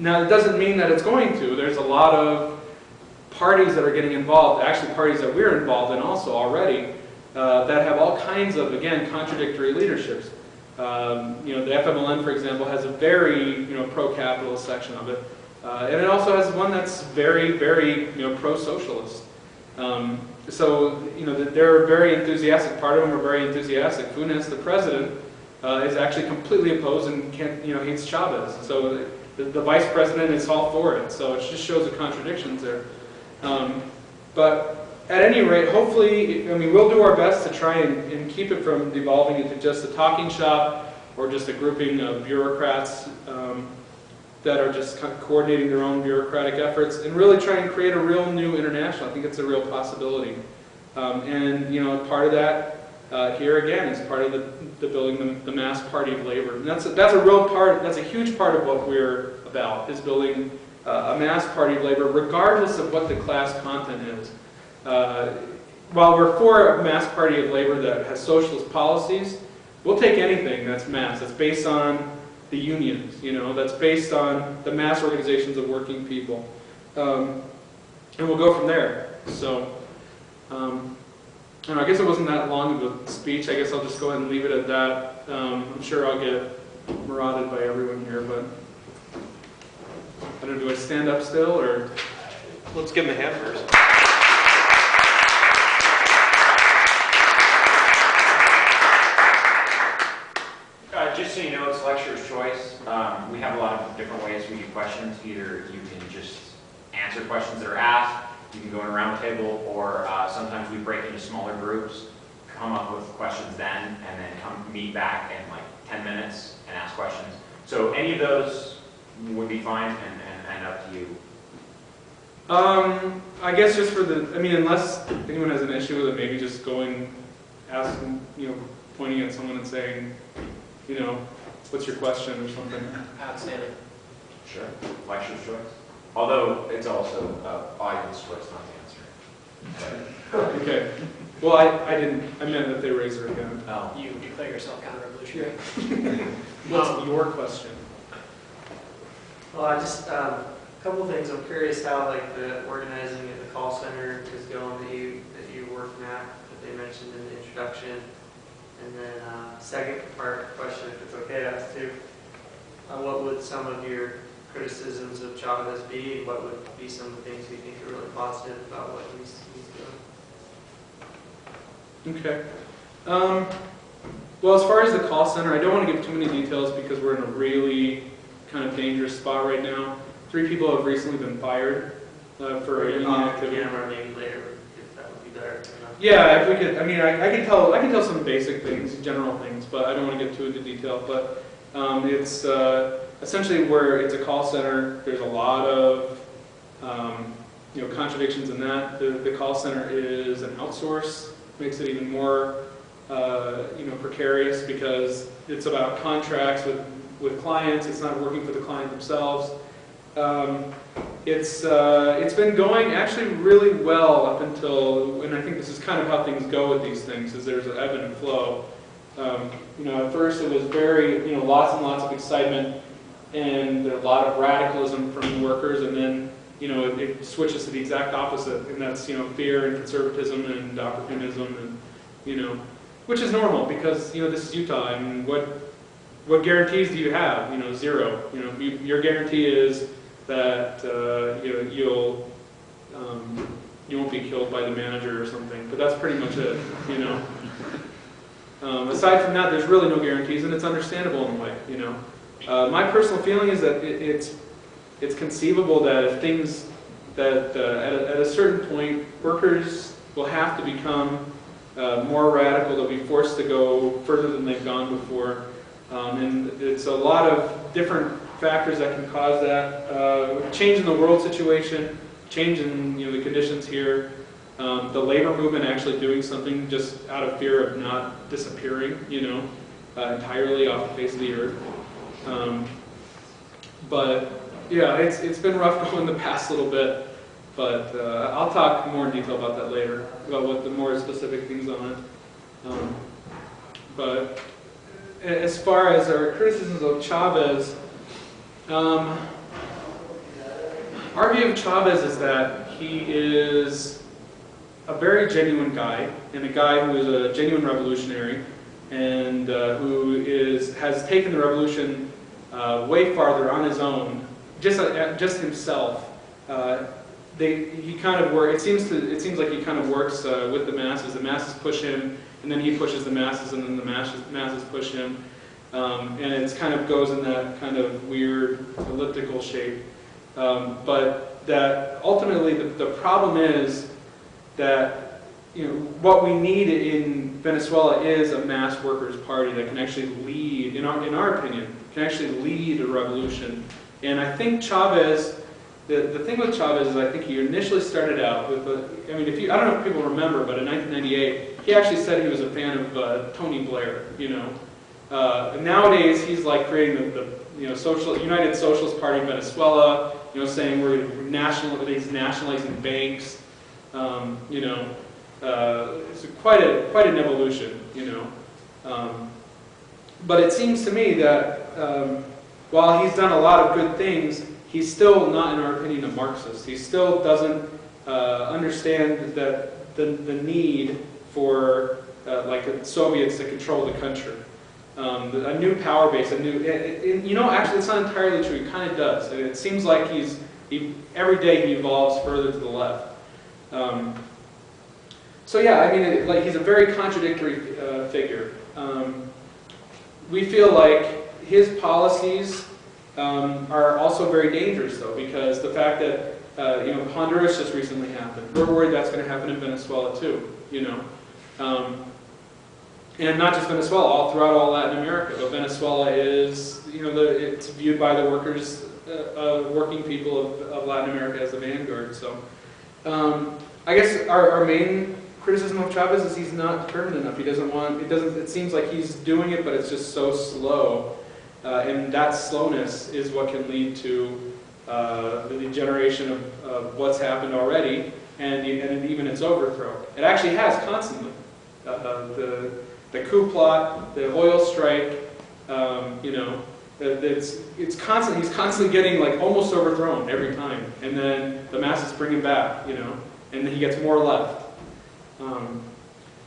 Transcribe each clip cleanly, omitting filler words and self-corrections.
Now, it doesn't mean that it's going to. There's a lot of parties that are getting involved, actually parties that we're involved in also already, that have all kinds of, again, contradictory leaderships. You know, the FMLN, for example, has a very, you know, pro-capitalist section of it. And it also has one that's very, very, you know, pro-socialist. So, you know, they're very enthusiastic. Part of them are very enthusiastic. Funes, the president, is actually completely opposed and can't, you know, hates Chavez. So the vice president is all for it. So it just shows the contradictions there. But at any rate, hopefully, I mean, we'll do our best to try and keep it from devolving into just a talking shop or just a grouping of bureaucrats that are just kind of coordinating their own bureaucratic efforts, and really try and create a real new international. I think it's a real possibility. And, you know, part of that here again is part of the building the mass party of labor. And that's a real part, that's a huge part of what we're about, is building a mass party of labor, regardless of what the class content is. While we're for a mass party of labor that has socialist policies, we'll take anything that's mass, that's based on the unions, you know, that's based on the mass organizations of working people. And we'll go from there. So, I guess it wasn't that long of a speech. I guess I'll just go ahead and leave it at that. I'm sure I'll get marauded by everyone here, but I don't know, do I stand up still, or? Let's give him a hand first. Just so you know, it's lecturer's choice. We have a lot of different ways we do questions. Either you can just answer questions that are asked, you can go in a round table, or sometimes we break into smaller groups, come up with questions then, and then come meet back in like 10 minutes and ask questions. So any of those would be fine, and up to you. I guess just for the, I mean, unless anyone has an issue with it, maybe just going, asking, you know, pointing at someone and saying, you know, what's your question or something. Outstanding. Sure. Lecturer's choice. Although it's also audience choice, not the answer. Okay. Well, I meant that they raise their hand. Oh. You declare yourself counter-revolutionary. What's your question? Well, I just, a couple of things. I'm curious how, like, the organizing at the call center is going that you're working at, that they mentioned in the introduction. And then second part question, if it's okay to ask too, what would some of your criticisms of Chavez be? What would be some of the things you think are really positive about what he's doing? Okay. Well, as far as the call center, I don't want to give too many details because we're in a really kind of dangerous spot right now. 3 people have recently been fired for union activity. Maybe later, if that would be better. Yeah, if we could. I mean, I can tell some basic things, general things, but I don't want to get too into detail. But it's essentially where it's a call center. There's a lot of you know, contradictions in that. The call center is an outsource, makes it even more you know, precarious because it's about contracts with clients. It's not working for the client themselves. It's been going actually really well up until, and I think this is kind of how things go with these things, is there's an ebb and flow. You know, at first it was very, you know, lots and lots of excitement and a lot of radicalism from workers, and then, you know, it switches to the exact opposite, and that's, you know, fear and conservatism and opportunism, and, you know, which is normal because, you know, this is Utah, and what guarantees do you have? You know, zero. You know, your guarantee is that you know, you won't be killed by the manager or something, but that's pretty much it. You know, aside from that, there's really no guarantees, and it's understandable in a way. You know, my personal feeling is that it's conceivable that if things that at a certain point, workers will have to become more radical. They'll be forced to go further than they've gone before. And it's a lot of different factors that can cause that. Change in the world situation, change in, you know, the conditions here, the labor movement actually doing something just out of fear of not disappearing, you know, entirely off the face of the earth. But yeah, it's been rough going the past little bit, but I'll talk more in detail about that later, about what the more specific things on it. But as far as our criticisms of Chavez, Our view of Chavez is that he is a very genuine guy, and a guy who is a genuine revolutionary, and who has taken the revolution way farther on his own, just himself. He kind of work. It seems like he kind of works with the masses. The masses push him, and then he pushes the masses, and then the masses push him, and it kind of goes in that kind of weird elliptical shape. But that ultimately the problem is that what we need in Venezuela is a mass workers' party that can actually lead, in our opinion, can actually lead a revolution. And I think Chavez. The thing with Chavez is I think he initially started out with I don't know if people remember, but in 1998 he actually said he was a fan of Tony Blair. And nowadays he's like creating the United Socialist Party of Venezuela. Saying he's nationalizing banks. It's quite an evolution. But it seems to me that while he's done a lot of good things, he's still not, in our opinion, a Marxist. He still doesn't understand that the need for like the Soviets to control the country, a new power base, actually it's not entirely true. He kind of does. It seems like every day he evolves further to the left. So yeah, like he's a very contradictory figure. We feel like his policies are also very dangerous, though, because the fact that Honduras just recently happened. We're worried that's going to happen in Venezuela too. And not just Venezuela, all throughout all Latin America. But Venezuela is, it's viewed by the workers, working people of Latin America as the vanguard. So, I guess our main criticism of Chavez is he's not determined enough. He doesn't want. It seems like he's doing it, but it's just so slow. And that slowness is what can lead to the degeneration of what's happened already, and even its overthrow. It actually has constantly. The coup plot, the oil strike, it's constant. He's constantly getting like almost overthrown every time, and then the masses bring him back, and then he gets more left.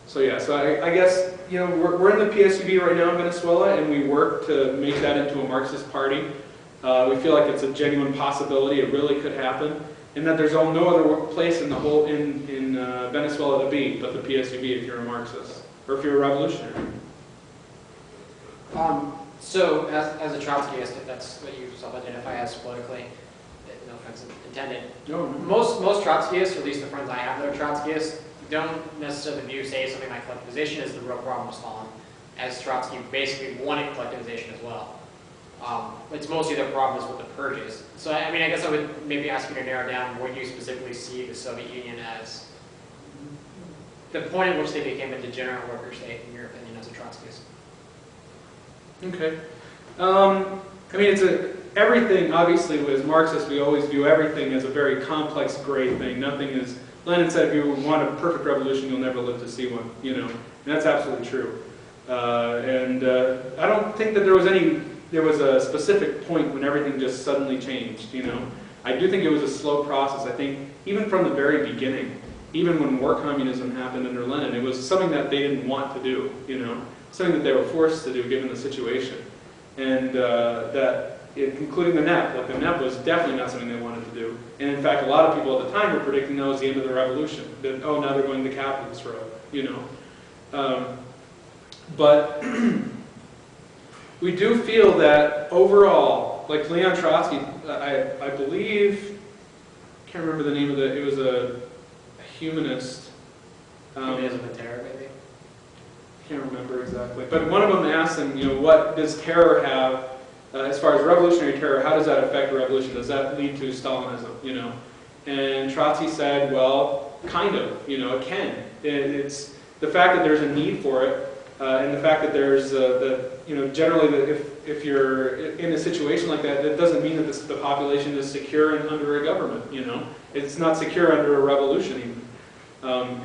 So I guess we're in the PSUV right now in Venezuela, and we work to make that into a Marxist party. We feel like it's a genuine possibility; it really could happen, and that there's no other place in Venezuela to be but the PSUV if you're a Marxist or if you're a revolutionary. So, as a Trotskyist, if that's what you self-identify as politically, no offense intended. No. Most Trotskyists, or at least the friends I have that are Trotskyists, don't necessarily view, say, something like collectivization as the real problem of Stalin, as Trotsky basically wanted collectivization as well. It's mostly their problem is with the purges. So, I guess I would maybe ask you to narrow down what you specifically see the Soviet Union as, the point at which they became a degenerate worker state, in your opinion, as a Trotskyist. Okay. Everything, obviously, as Marxists, we always view everything as a very complex, gray thing. Nothing is, Lenin said, if you want a perfect revolution, you'll never live to see one, and that's absolutely true. I don't think that there was a specific point when everything just suddenly changed, I do think it was a slow process. I think even from the very beginning, even when war communism happened under Lenin, it was something that they didn't want to do, something that they were forced to do given the situation. And including the NEP, like the NEP was definitely not something they wanted to do. And in fact, a lot of people at the time were predicting that was the end of the revolution. That, now they're going the capitalist road, But we do feel that overall, like Leon Trotsky, I believe, I can't remember the name of it was a humanist. Humanism and terror, maybe? I can't remember exactly. But one of them asked him, what does terror have, as far as revolutionary terror, how does that affect a revolution? Does that lead to Stalinism, And Trotsky said, well, kind of, it can. It's the fact that there's a need for it, and the fact that there's, generally if you're in a situation like that, it doesn't mean that the population is secure and under a government, It's not secure under a revolution even.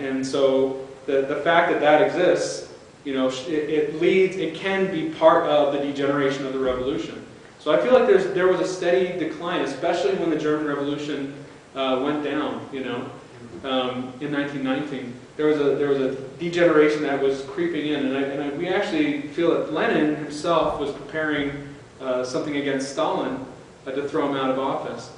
And so the fact that that exists, it can be part of the degeneration of the revolution. So I feel like there was a steady decline, especially when the German Revolution went down, you know, in 1919. There was a degeneration that was creeping in, and we actually feel that Lenin himself was preparing something against Stalin to throw him out of office.